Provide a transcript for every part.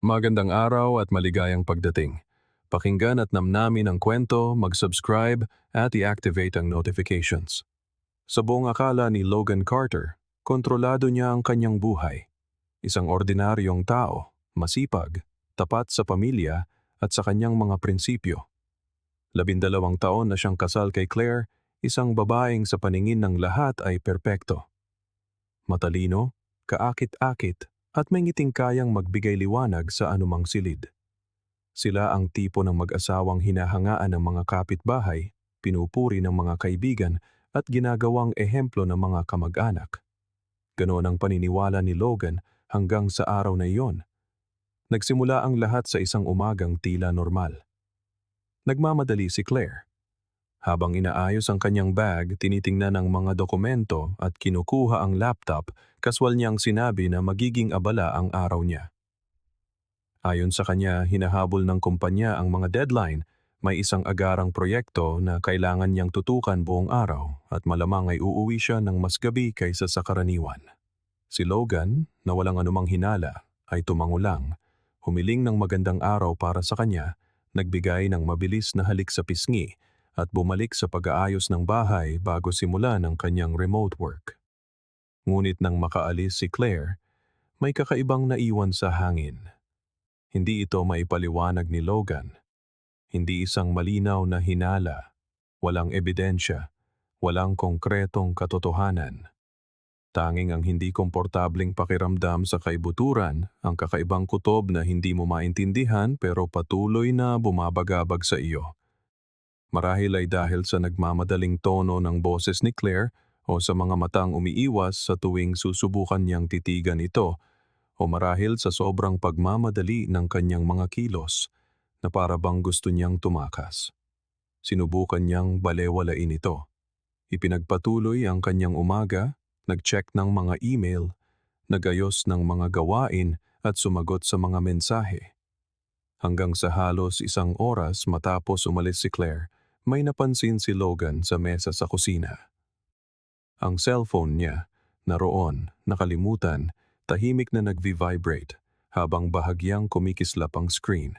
Magandang araw at maligayang pagdating. Pakinggan at namnamin ang kwento, mag-subscribe at i-activate ang notifications. Sa buong akala ni Logan Carter, kontrolado niya ang kanyang buhay. Isang ordinaryong tao, masipag, tapat sa pamilya at sa kanyang mga prinsipyo. 12 taon na siyang kasal kay Claire, isang babaeng sa paningin ng lahat ay perpekto. Matalino, kaakit-akit at may ngiting kayang magbigay liwanag sa anumang silid. Sila ang tipo ng mag-asawang hinahangaan ng mga kapitbahay, pinupuri ng mga kaibigan at ginagawang ehemplo ng mga kamag-anak. Ganoon ang paniniwala ni Logan hanggang sa araw na iyon. Nagsimula ang lahat sa isang umagang tila normal. Nagmamadali si Claire. Habang inaayos ang kanyang bag, tinitingnan ang mga dokumento at kinukuha ang laptop, kaswal niyang sinabi na magiging abala ang araw niya. Ayon sa kanya, hinahabol ng kumpanya ang mga deadline, may isang agarang proyekto na kailangan niyang tutukan buong araw at malamang ay uuwi siya ng mas gabi kaysa sa karaniwan. Si Logan, na walang anumang hinala, ay tumango lang, humiling ng magandang araw para sa kanya, nagbigay ng mabilis na halik sa pisngi, at bumalik sa pag-aayos ng bahay bago simulan ang kanyang remote work. Ngunit nang makaalis si Claire, may kakaibang naiwan sa hangin. Hindi ito maipaliwanag ni Logan. Hindi isang malinaw na hinala, walang ebidensya, walang konkretong katotohanan. Tanging ang hindi komportabling pakiramdam sa kaibuturan, ang kakaibang kutob na hindi mo maintindihan pero patuloy na bumabagabag sa iyo. Marahil ay dahil sa nagmamadaling tono ng boses ni Claire o sa mga matang umiiwas sa tuwing susubukan niyang titigan ito o marahil sa sobrang pagmamadali ng kanyang mga kilos na para bang gusto niyang tumakas. Sinubukan niyang balewalain ito. Ipinagpatuloy ang kanyang umaga, nag-check ng mga email, nagayos ng mga gawain at sumagot sa mga mensahe. Hanggang sa halos 1 oras matapos umalis si Claire, may napansin si Logan sa mesa sa kusina. Ang cellphone niya, naroon, nakalimutan, tahimik na nagvi-vibrate habang bahagyang kumikislap ang screen.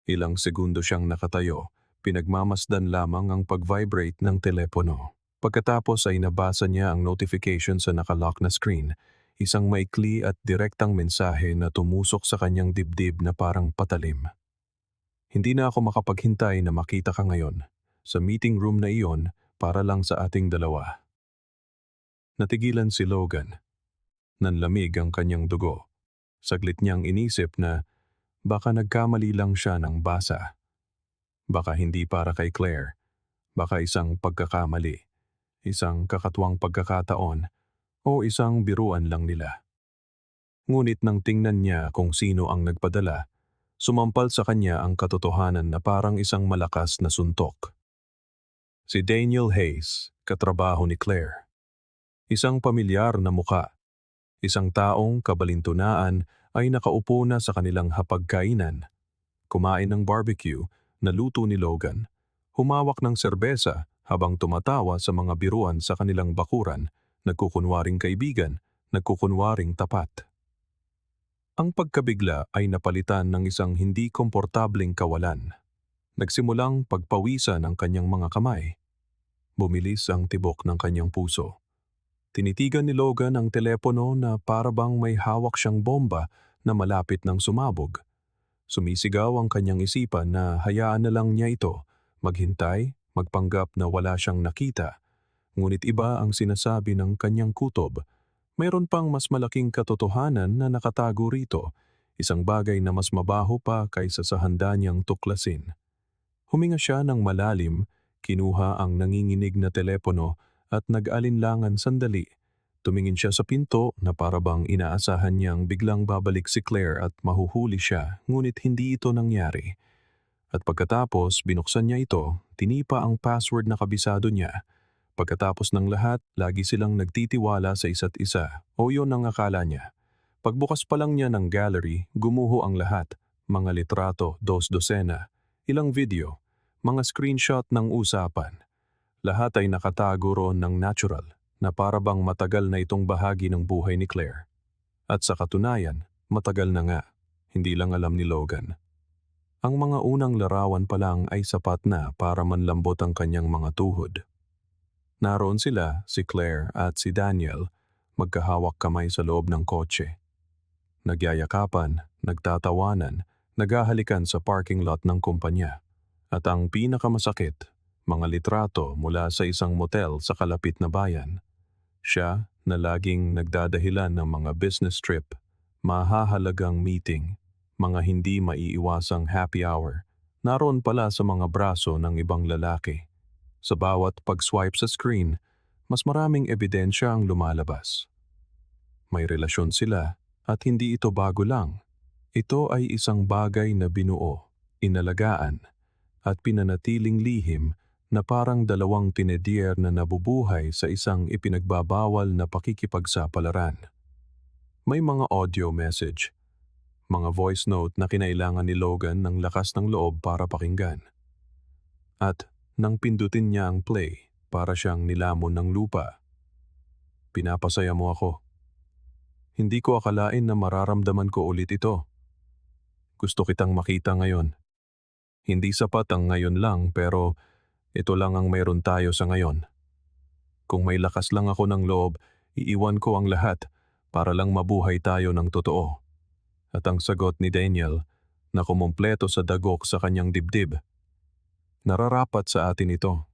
Ilang segundo siyang nakatayo, pinagmamasdan lamang ang pag-vibrate ng telepono. Pagkatapos ay nabasa niya ang notification sa nakalock na screen, isang maikli at direktang mensahe na tumusok sa kanyang dibdib na parang patalim. Hindi na ako makapaghintay na makita ka ngayon. Sa meeting room na iyon para lang sa ating dalawa. Natigilan si Logan. Nanlamig ang kanyang dugo. Saglit niyang inisip na baka nagkamali lang siya ng basa. Baka hindi para kay Claire. Baka isang pagkakamali. Isang kakatuwang pagkakataon o isang biruan lang nila. Ngunit nang tingnan niya kung sino ang nagpadala, sumampal sa kanya ang katotohanan na parang isang malakas na suntok. Si Daniel Hayes, katrabaho ni Claire. Isang pamilyar na muka. Isang taong kabalintunaan ay nakaupo na sa kanilang hapagkainan. Kumain ng barbecue na luto ni Logan. Humawak ng serbesa habang tumatawa sa mga biruan sa kanilang bakuran, nagkukunwaring kaibigan, nagkukunwaring tapat. Ang pagkabigla ay napalitan ng isang hindi komportabling kawalan. Nagsimulang pagpawisan ang kanyang mga kamay. Bumilis ang tibok ng kanyang puso. Tinitigan ni Logan ang telepono na parabang may hawak siyang bomba na malapit ng sumabog. Sumisigaw ang kanyang isipan na hayaan na lang niya ito, maghintay, magpanggap na wala siyang nakita. Ngunit iba ang sinasabi ng kanyang kutob. Mayroon pang mas malaking katotohanan na nakatago rito, isang bagay na mas mabaho pa kaysa sa handa niyang tuklasin. Huminga siya ng malalim, kinuha ang nanginginig na telepono at nag-alinlangan sandali. Tumingin siya sa pinto na parabang inaasahan niyang biglang babalik si Claire at mahuhuli siya, ngunit hindi ito nangyari. At pagkatapos binuksan niya ito, tinipa ang password na kabisado niya. Pagkatapos ng lahat, lagi silang nagtitiwala sa isa't isa, o yun ang akala niya. Pagbukas pa lang niya ng gallery, gumuho ang lahat, mga litrato, 2 dosena, ilang video, mga screenshot ng usapan. Lahat ay nakatago roon ng natural, na parabang matagal na itong bahagi ng buhay ni Claire. At sa katunayan, matagal na nga. Hindi lang alam ni Logan. Ang mga unang larawan pa lang ay sapat na para manlambot ang kanyang mga tuhod. Naroon sila, si Claire at si Daniel, magkahawak kamay sa loob ng kotse. Nagyayakapan, nagtatawanan, naghahalikan sa parking lot ng kumpanya. At ang pinakamasakit, mga litrato mula sa isang motel sa kalapit na bayan. Siya na laging nagdadahilan ng mga business trip, mahahalagang meeting, mga hindi maiiwasang happy hour, naroon pala sa mga braso ng ibang lalaki. Sa bawat pag-swipe sa screen, mas maraming ebidensya ang lumalabas. May relasyon sila at hindi ito bago lang. Ito ay isang bagay na binuo, inalagaan, at pinanatiling lihim na parang dalawang tinedier na nabubuhay sa isang ipinagbabawal na pakikipagsapalaran. May mga audio message, mga voice note na kinailangan ni Logan ng lakas ng loob para pakinggan. At nang pindutin niya ang play, para siyang nilamon ng lupa. Pinapasaya mo ako. Hindi ko akalain na mararamdaman ko ulit ito. Gusto kitang makita ngayon. Hindi sapat ang ngayon lang pero ito lang ang mayroon tayo sa ngayon. Kung may lakas lang ako ng loob, iiwan ko ang lahat para lang mabuhay tayo ng totoo. At ang sagot ni Daniel na kumumpleto sa dagok sa kanyang dibdib. Nararapat sa atin ito.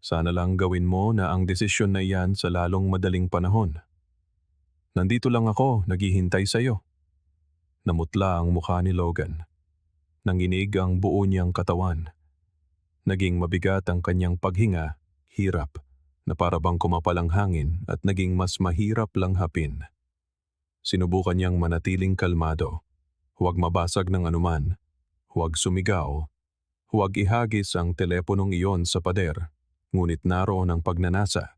Sana lang gawin mo na ang desisyon na iyan sa lalong madaling panahon. Nandito lang ako, naghihintay sa iyo. Namutla ang mukha ni Logan. Nanginig ang buo niyang katawan. Naging mabigat ang kanyang paghinga, hirap, na para bang kumapalang hangin at naging mas mahirap lang hapin. Sinubukan niyang manatiling kalmado. Huwag mabasag ng anuman. Huwag sumigaw. Huwag ihagis ang teleponong iyon sa pader. Ngunit naroon ang pagnanasa.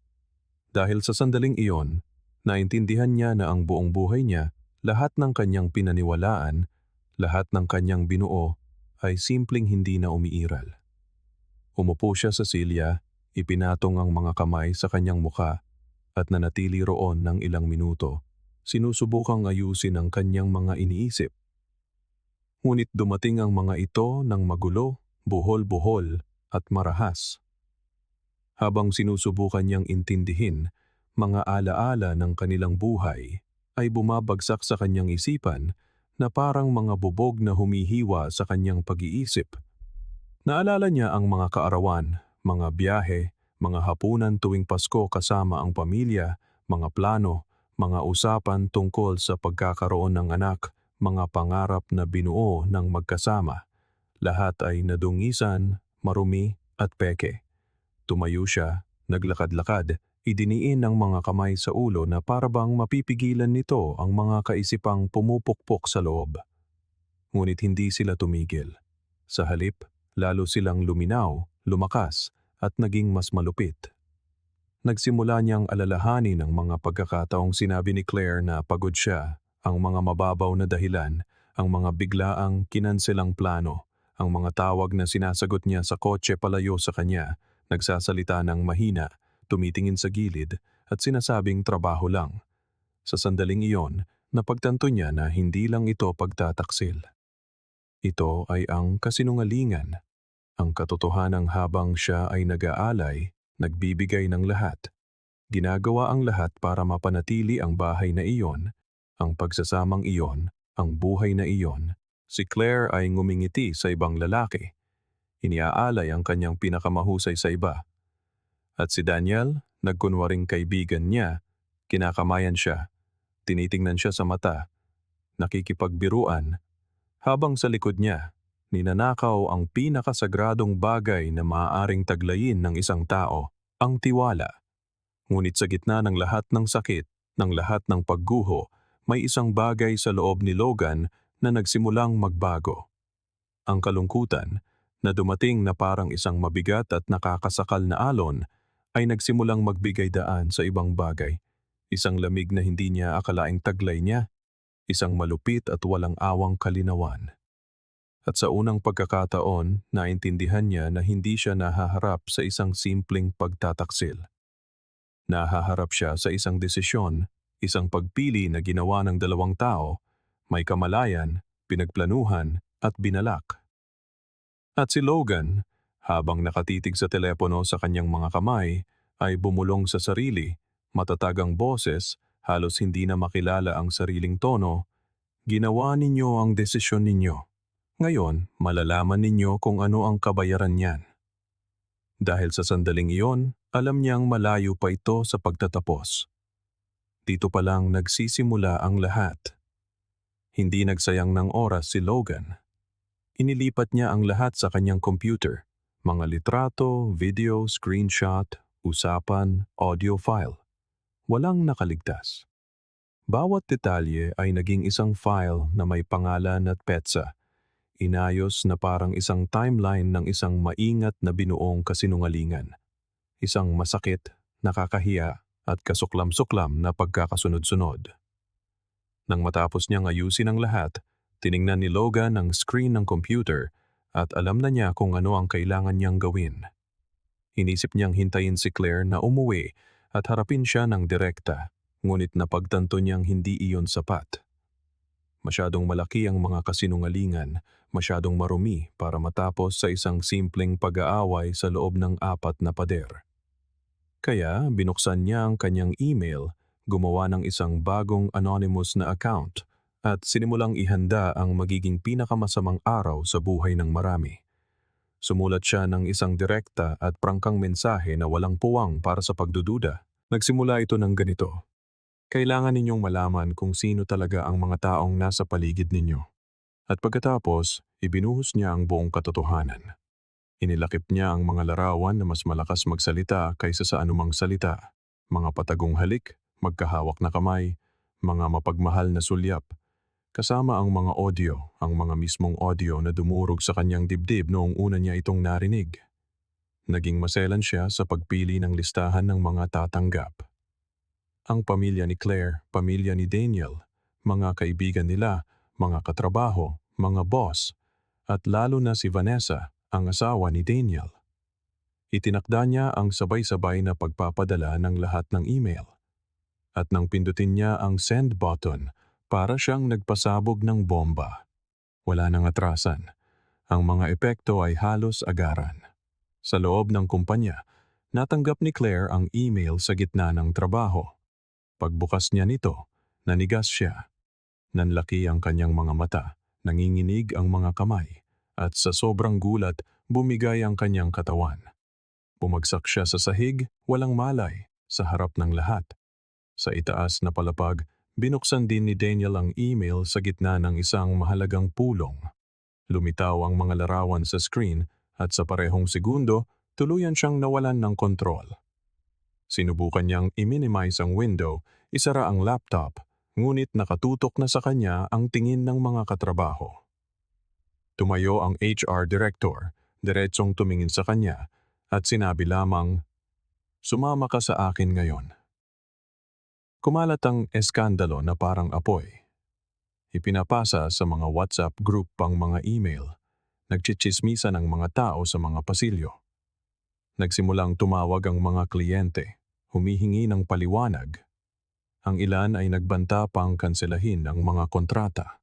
Dahil sa sandaling iyon, naintindihan niya na ang buong buhay niya, lahat ng kanyang pinaniwalaan, lahat ng kanyang binuo, ay simpleng hindi na umiiral. Umupo siya sa silya, ipinatong ang mga kamay sa kanyang muka, at nanatili roon ng ilang minuto, sinusubukang ayusin ang kanyang mga iniisip. Ngunit dumating ang mga ito ng magulo, buhol-buhol, at marahas. Habang sinusubukan niyang intindihin, mga alaala ng kanilang buhay ay bumabagsak sa kanyang isipan na parang mga bubog na humihiwa sa kanyang pag-iisip. Naalala niya ang mga kaarawan, mga biyahe, mga hapunan tuwing Pasko kasama ang pamilya, mga plano, mga usapan tungkol sa pagkakaroon ng anak, mga pangarap na binuo ng magkasama. Lahat ay nadungisan, marumi at peke. Tumayo siya, naglakad-lakad, idiniin ang mga kamay sa ulo na parabang mapipigilan nito ang mga kaisipang pumupukpok sa loob. Ngunit hindi sila tumigil. Sa halip, lalo silang luminaw, lumakas, at naging mas malupit. Nagsimula niyang alalahanin ang mga pagkakataong sinabi ni Claire na pagod siya, ang mga mababaw na dahilan, ang mga biglaang kinanselang plano, ang mga tawag na sinasagot niya sa kotse palayo sa kanya, nagsasalita ng mahina, tumitingin sa gilid, at sinasabing trabaho lang. Sa sandaling iyon, napagtanto niya na hindi lang ito pagtataksil. Ito ay ang kasinungalingan, ang katotohanang habang siya ay nag-aalay, nagbibigay ng lahat. Ginagawa ang lahat para mapanatili ang bahay na iyon, ang pagsasamang iyon, ang buhay na iyon. Si Claire ay ngumingiti sa ibang lalaki. Iniaalay ang kanyang pinakamahusay sa iba. At si Daniel, nagkunwaring kaibigan niya, kinakamayan siya, tinitingnan siya sa mata, nakikipagbiruan, habang sa likod niya, ninanakaw ang pinakasagradong bagay na maaaring taglayin ng isang tao, ang tiwala. Ngunit sa gitna ng lahat ng sakit, ng lahat ng pagguho, may isang bagay sa loob ni Logan na nagsimulang magbago. Ang kalungkutan, na dumating na parang isang mabigat at nakakasakal na alon, ay nagsimulang magbigay daan sa ibang bagay. Isang lamig na hindi niya akalaing taglay niya, isang malupit at walang awang kalinawan. At sa unang pagkakataon, naintindihan niya na hindi siya nahaharap sa isang simpleng pagtataksil. Nahaharap siya sa isang desisyon, isang pagpili na ginawa ng dalawang tao, may kamalayan pinagplanuhan at binalak. At si Logan, habang nakatitig sa telepono sa kanyang mga kamay, ay bumulong sa sarili, matatag ang boses, halos hindi na makilala ang sariling tono. Ginawa ninyo ang desisyon ninyo. Ngayon, malalaman ninyo kung ano ang kabayaran niyan. Dahil sa sandaling iyon, alam niyang malayo pa ito sa pagtatapos. Dito pa lang nagsisimula ang lahat. Hindi nagsayang ng oras si Logan. Inilipat niya ang lahat sa kanyang computer. Mga litrato, video, screenshot, usapan, audio file. Walang nakaligtas. Bawat detalye ay naging isang file na may pangalan at petsa. Inayos na parang isang timeline ng isang maingat na binuong kasinungalingan. Isang masakit, nakakahiya at kasuklam-suklam na pagkakasunod-sunod. Nang matapos niyang ayusin ang lahat, tiningnan ni Logan ang screen ng computer at alam na niya kung ano ang kailangan niyang gawin. Inisip niyang hintayin si Claire na umuwi at harapin siya ng direkta, ngunit napagtanto niyang hindi iyon sapat. Masyadong malaki ang mga kasinungalingan, masyadong marumi para matapos sa isang simpleng pag-aaway sa loob ng 4 na pader. Kaya binuksan niya ang kanyang email, gumawa ng isang bagong anonymous na account at sinimulang ihanda ang magiging pinakamasamang araw sa buhay ng marami. Sumulat siya ng isang direkta at prangkang mensahe na walang puwang para sa pagdududa. Nagsimula ito ng ganito. Kailangan ninyong malaman kung sino talaga ang mga taong nasa paligid ninyo. At pagkatapos, ibinuhos niya ang buong katotohanan. Inilakip niya ang mga larawan na mas malakas magsalita kaysa sa anumang salita. Mga patagong halik, magkahawak na kamay, mga mapagmahal na sulyap. Kasama ang mga audio, ang mga mismong audio na dumurog sa kanyang dibdib noong una niya itong narinig. Naging maselan siya sa pagpili ng listahan ng mga tatanggap. Ang pamilya ni Claire, pamilya ni Daniel, mga kaibigan nila, mga katrabaho, mga boss, at lalo na si Vanessa, ang asawa ni Daniel. Itinakda niya ang sabay-sabay na pagpapadala ng lahat ng email. At nang pindutin niya ang send button, para siyang nagpasabog ng bomba. Wala nang atrasan. Ang mga epekto ay halos agaran. Sa loob ng kumpanya, natanggap ni Claire ang email sa gitna ng trabaho. Pagbukas niya nito, nanigas siya. Nanlaki ang kanyang mga mata, nanginginig ang mga kamay, at sa sobrang gulat, bumigay ang kanyang katawan. Bumagsak siya sa sahig, walang malay, sa harap ng lahat. Sa itaas na palapag, binuksan din ni Daniel ang email sa gitna ng isang mahalagang pulong. Lumitaw ang mga larawan sa screen at sa parehong segundo, tuluyan siyang nawalan ng kontrol. Sinubukan niyang i-minimize ang window, isara ang laptop, ngunit nakatutok na sa kanya ang tingin ng mga katrabaho. Tumayo ang HR director, diretsong tumingin sa kanya, at sinabi lamang, "Sumama ka sa akin ngayon." Kumalat ang eskandalo na parang apoy. Ipinapasa sa mga WhatsApp group ang mga email. Nagchitsismisan ang mga tao sa mga pasilyo. Nagsimulang tumawag ang mga kliyente, humihingi ng paliwanag. Ang ilan ay nagbanta pang kanselahin ang mga kontrata.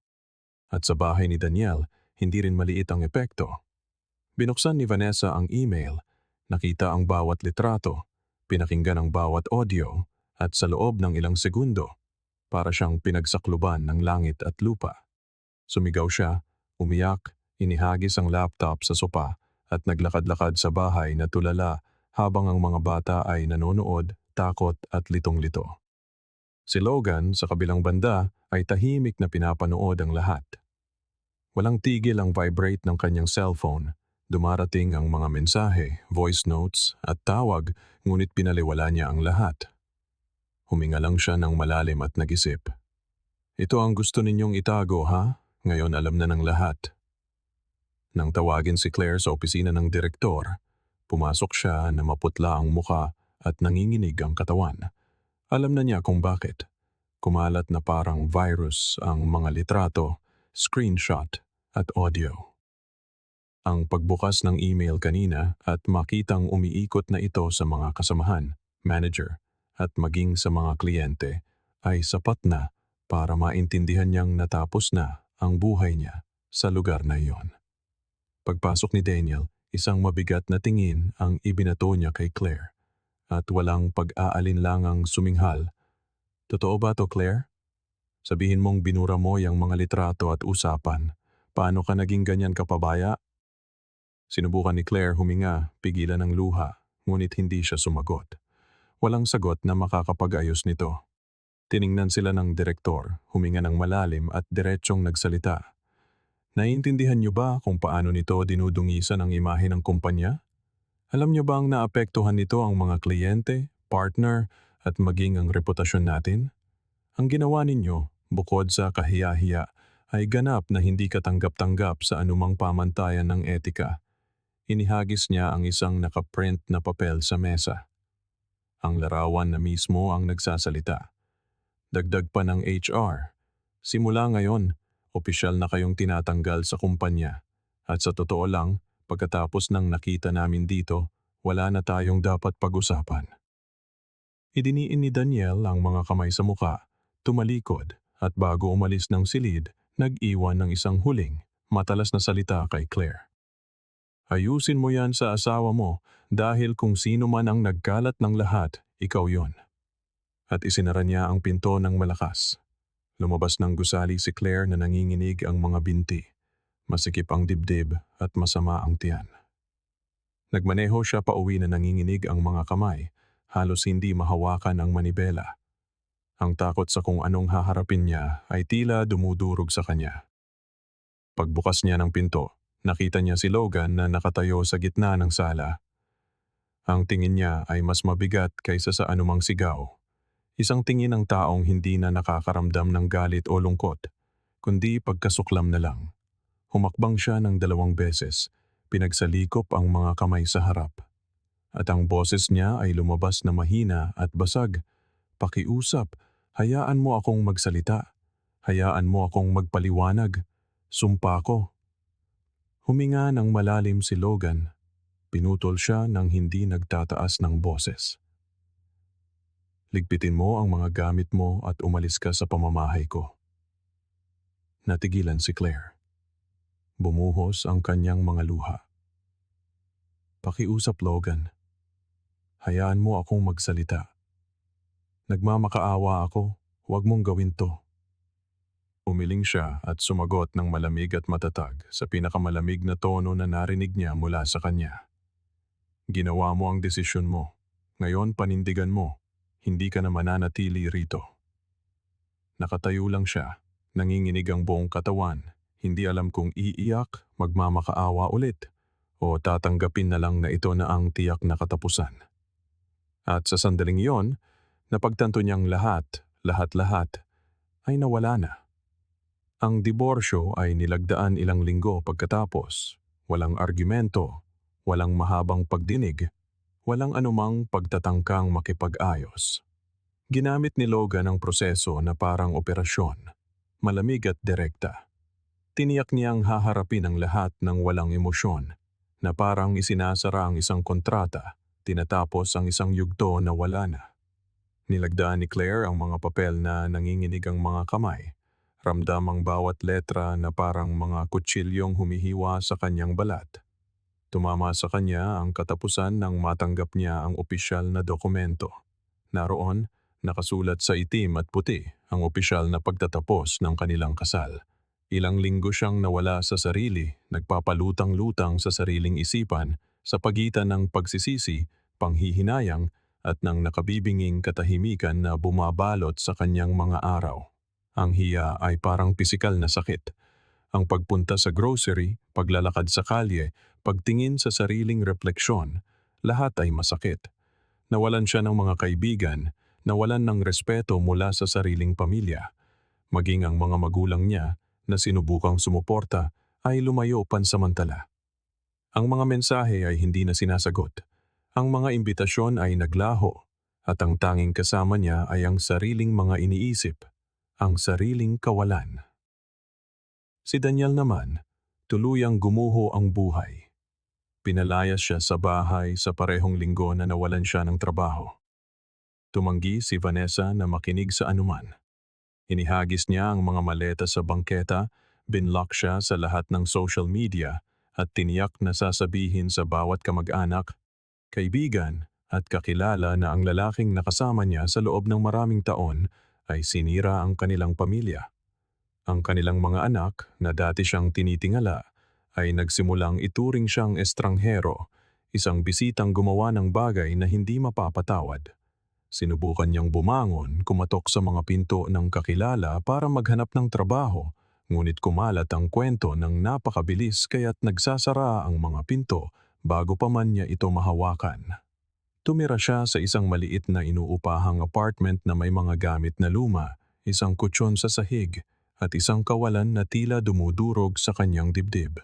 At sa bahay ni Daniel, hindi rin maliit ang epekto. Binuksan ni Vanessa ang email, nakita ang bawat litrato, pinakinggan ang bawat audio, at sa loob ng ilang segundo, para siyang pinagsakluban ng langit at lupa. Sumigaw siya, umiyak, inihagis ang laptop sa sopa, at naglakad-lakad sa bahay na tulala habang ang mga bata ay nanonood, takot at litong-lito. Si Logan sa kabilang banda ay tahimik na pinapanood ang lahat. Walang tigil ang vibrate ng kanyang cellphone. Dumarating ang mga mensahe, voice notes at tawag, ngunit pinaliwala niya ang lahat. Huminga lang siya ng malalim at nag-isip. Ito ang gusto ninyong itago, ha? Ngayon alam na ng lahat. Nang tawagin si Claire sa opisina ng direktor, pumasok siya na maputla ang muka at nanginginig ang katawan. Alam na niya kung bakit. Kumalat na parang virus ang mga litrato, screenshot at audio. Ang pagbukas ng email kanina at makitang umiikot na ito sa mga kasamahan, manager, at maging sa mga kliyente ay sapat na para maintindihan niyang natapos na ang buhay niya sa lugar na iyon. Pagpasok ni Daniel, isang mabigat na tingin ang ibinato niya kay Claire at walang pag-aalinlangang suminghal. Totoo ba to, Claire? Sabihin mong binura mo yung mga litrato at usapan. Paano ka naging ganyan kapabaya? Sinubukan ni Claire huminga, pigilan ng luha, ngunit hindi siya sumagot. Walang sagot na makakapag-ayos nito. Tiningnan sila ng direktor, huminga ng malalim at diretsyong nagsalita. Naiintindihan niyo ba kung paano nito dinudungisan ang imahe ng kumpanya? Alam niyo bang naapektuhan nito ang mga kliyente, partner, at maging ang reputasyon natin? Ang ginawa ninyo, bukod sa kahiya-hiya, ay ganap na hindi katanggap-tanggap sa anumang pamantayan ng etika. Inihagis niya ang isang nakaprint na papel sa mesa. Ang larawan na mismo ang nagsasalita. Dagdag pa ng HR. Simula ngayon, opisyal na kayong tinatanggal sa kumpanya. At sa totoo lang, pagkatapos ng nakita namin dito, wala na tayong dapat pag-usapan. Idiniin ni Daniel ang mga kamay sa muka, tumalikod, at bago umalis ng silid, nag-iwan ng isang huling, matalas na salita kay Claire. Ayusin mo yan sa asawa mo dahil kung sino man ang nagkalat ng lahat, ikaw yon. At isinara niya ang pinto ng malakas. Lumabas ng gusali si Claire na nanginginig ang mga binti. Masikip ang dibdib at masama ang tiyan. Nagmaneho siya pauwi na nanginginig ang mga kamay, halos hindi mahawakan ang manibela. Ang takot sa kung anong haharapin niya ay tila dumudurog sa kanya. Pagbukas niya ng pinto, nakita niya si Logan na nakatayo sa gitna ng sala. Ang tingin niya ay mas mabigat kaysa sa anumang sigaw. Isang tingin ng taong hindi na nakakaramdam ng galit o lungkot, kundi pagkasuklam na lang. Humakbang siya ng 2 beses, pinagsalikop ang mga kamay sa harap. At ang boses niya ay lumabas na mahina at basag. Pakiusap, hayaan mo akong magsalita. Hayaan mo akong magpaliwanag. Sumpa ko. Huminga ng malalim si Logan. Pinutol siya ng hindi nagtataas ng boses. Ligpitin mo ang mga gamit mo at umalis ka sa pamamahay ko. Natigilan si Claire. Bumuhos ang kanyang mga luha. Pakiusap, Logan. Hayaan mo akong magsalita. Nagmamakaawa ako, huwag mong gawin to. Umiling siya at sumagot ng malamig at matatag sa pinakamalamig na tono na narinig niya mula sa kanya. Ginawa mo ang desisyon mo. Ngayon panindigan mo. Hindi ka na mananatili rito. Nakatayo lang siya. Nanginginig ang buong katawan. Hindi alam kung iiyak, magmamakaawa ulit, o tatanggapin na lang na ito na ang tiyak na katapusan. At sa sandaling iyon, napagtanto niyang lahat ay nawala na. Ang diborsyo ay nilagdaan ilang linggo pagkatapos. Walang argumento, walang mahabang pagdinig, walang anumang pagtatangkang makipag-ayos. Ginamit ni Logan ang proseso na parang operasyon, malamig at direkta. Tiniyak niyang haharapin ang lahat ng walang emosyon, na parang isinasara ang isang kontrata, tinatapos ang isang yugto na wala na. Nilagdaan ni Claire ang mga papel na nanginginig ang mga kamay. Ramdam ang bawat letra na parang mga kutsilyong humihiwa sa kanyang balat. Tumama sa kanya ang katapusan nang matanggap niya ang opisyal na dokumento. Naroon, nakasulat sa itim at puti ang opisyal na pagtatapos ng kanilang kasal. Ilang linggo siyang nawala sa sarili, nagpapalutang-lutang sa sariling isipan sa pagitan ng pagsisisi, panghihinayang at ng nakabibinging katahimikan na bumabalot sa kanyang mga araw. Ang hiya ay parang pisikal na sakit. Ang pagpunta sa grocery, paglalakad sa kalye, pagtingin sa sariling refleksyon, lahat ay masakit. Nawalan siya ng mga kaibigan, nawalan ng respeto mula sa sariling pamilya. Maging ang mga magulang niya na sinubukang sumuporta ay lumayo pansamantala. Ang mga mensahe ay hindi na sinasagot. Ang mga imbitasyon ay naglaho at ang tanging kasama niya ay ang sariling mga iniisip, ang sariling kawalan. Si Daniel naman, tuluyang gumuho ang buhay. Pinalayas siya sa bahay sa parehong linggo na nawalan siya ng trabaho. Tumanggi si Vanessa na makinig sa anuman. Inihagis niya ang mga maleta sa bangketa Binlock siya sa lahat ng social media at tiniyak na sasabihin sa bawat kamag-anak, kaibigan at kakilala na ang lalaking nakasama niya sa loob ng maraming taon ay sinira ang kanilang pamilya. Ang kanilang mga anak na dati siyang tinitingala ay nagsimulang ituring siyang estranghero, isang bisitang gumawa ng bagay na hindi mapapatawad. Sinubukan niyang bumangon, kumatok sa mga pinto ng kakilala para maghanap ng trabaho, ngunit kumalat ang kwento ng napakabilis kaya't nagsasara ang mga pinto bago pa man niya ito mahawakan. Tumira siya sa isang maliit na inuupahang apartment na may mga gamit na luma, isang kutsyon sa sahig, at isang kawalan na tila dumudurog sa kanyang dibdib.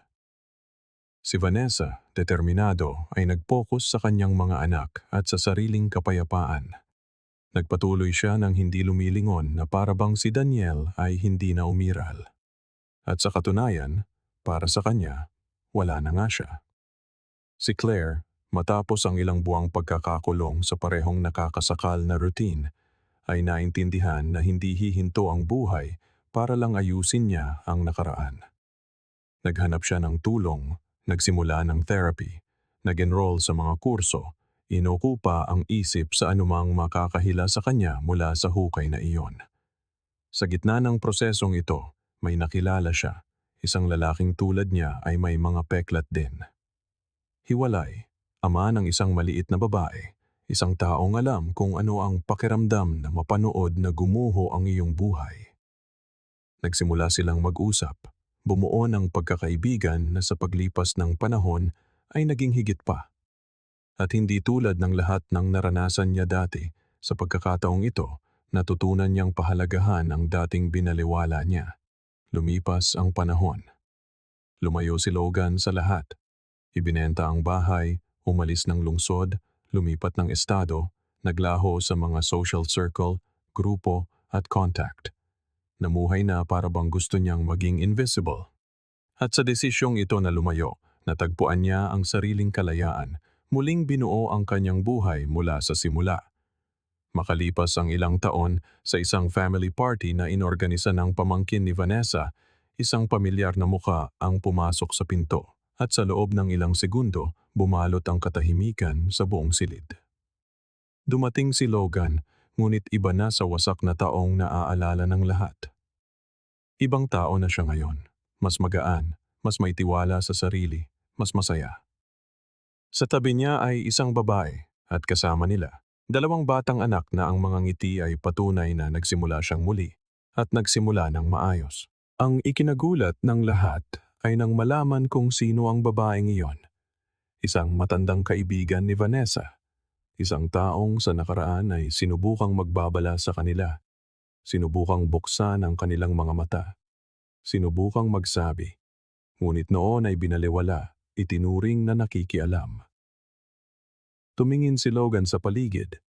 Si Vanessa, determinado, ay nag-focus sa kanyang mga anak at sa sariling kapayapaan. Nagpatuloy siya ng hindi lumilingon na para bang si Daniel ay hindi na umiral. At sa katunayan, para sa kanya, wala na nga siya. Si Claire, matapos ang ilang buwang pagkakakulong sa parehong nakakasakal na routine, ay naintindihan na hindi hihinto ang buhay para lang ayusin niya ang nakaraan. Naghanap siya ng tulong, nagsimula ng therapy, nag-enroll sa mga kurso, inokupa ang isip sa anumang makakahila sa kanya mula sa hukay na iyon. Sa gitna ng prosesong ito, may nakilala siya. Isang lalaking tulad niya ay may mga peklat din. Hiwalay, ama ng isang maliit na babae, isang taong alam kung ano ang pakiramdam na mapanood na gumuho ang iyong buhay. Nagsimula silang mag-usap, bumuo ng pagkakaibigan na sa paglipas ng panahon ay naging higit pa. At hindi tulad ng lahat ng naranasan niya dati, sa pagkakataong ito, natutunan niyang pahalagahan ang dating binaliwala niya. Lumipas ang panahon. Lumayo si Logan sa lahat. Ibinenta ang bahay, umalis ng lungsod, lumipat ng estado, naglaho sa mga social circle, grupo at contact. Namuhay na para bang gusto niyang maging invisible. At sa desisyong ito na lumayo, natagpuan niya ang sariling kalayaan, muling binuo ang kanyang buhay mula sa simula. Makalipas ang ilang taon, sa isang family party na inorganisa ng pamangkin ni Vanessa, isang pamilyar na muka ang pumasok sa pinto at sa loob ng ilang segundo, bumalot ang katahimikan sa buong silid. Dumating si Logan, ngunit iba na sa wasak na taong naaalala ng lahat. Ibang tao na siya ngayon, mas magaan, mas may tiwala sa sarili, mas masaya. Sa tabi niya ay isang babae at kasama nila, dalawang batang anak na ang mga ngiti ay patunay na nagsimula siyang muli at nagsimula ng maayos. Ang ikinagulat ng lahat ay nang malaman kung sino ang babaeng iyon. Isang matandang kaibigan ni Vanessa. Isang taong sa nakaraan ay sinubukang magbabala sa kanila. Sinubukang buksan ang kanilang mga mata. Sinubukang magsabi. Ngunit noon ay binaliwala, itinuring na nakikialam. Tumingin si Logan sa paligid.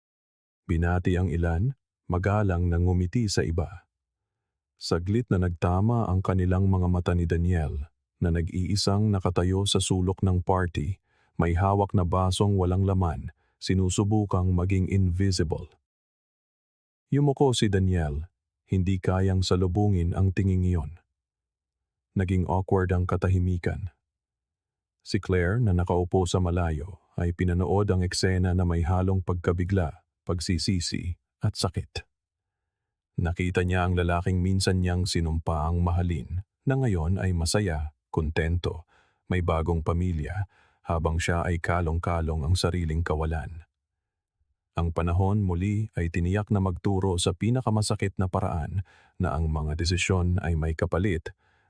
Binati ang ilan, magalang na ngumiti sa iba. Saglit na nagtama ang kanilang mga mata ni Daniel, na nag-iisang nakatayo sa sulok ng party, may hawak na basong walang laman, sinusubukang maging invisible. Yumuko si Daniel, hindi kayang salubungin ang tinging iyon. Naging awkward ang katahimikan. Si Claire na nakaupo sa malayo ay pinanood ang eksena na may halong pagkabigla, pagsisisi at sakit. Nakita niya ang lalaking minsan niyang sinumpaang mahalin na ngayon ay masaya, kontento, may bagong pamilya habang siya ay kalong-kalong ang sariling kawalan. Ang panahon muli ay tiniyak na magturo sa pinakamasakit na paraan na ang mga desisyon ay may kapalit,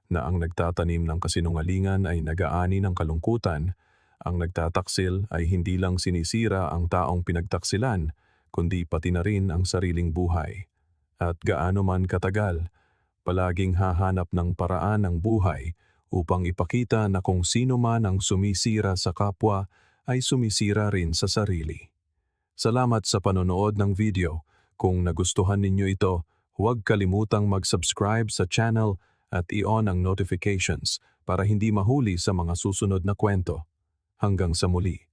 na ang nagtatanim ng kasinungalingan ay nag-aani ng kalungkutan, ang nagtataksil ay hindi lang sinisira ang taong pinagtaksilan, kundi pati na rin ang sariling buhay. At gaano man katagal, palaging hahanap ng paraan ng buhay upang ipakita na kung sino man ang sumisira sa kapwa ay sumisira rin sa sarili. Salamat sa panonood ng video. Kung nagustuhan ninyo ito, huwag kalimutang mag-subscribe sa channel at i-on ang notifications para hindi mahuli sa mga susunod na kwento. Hanggang sa muli.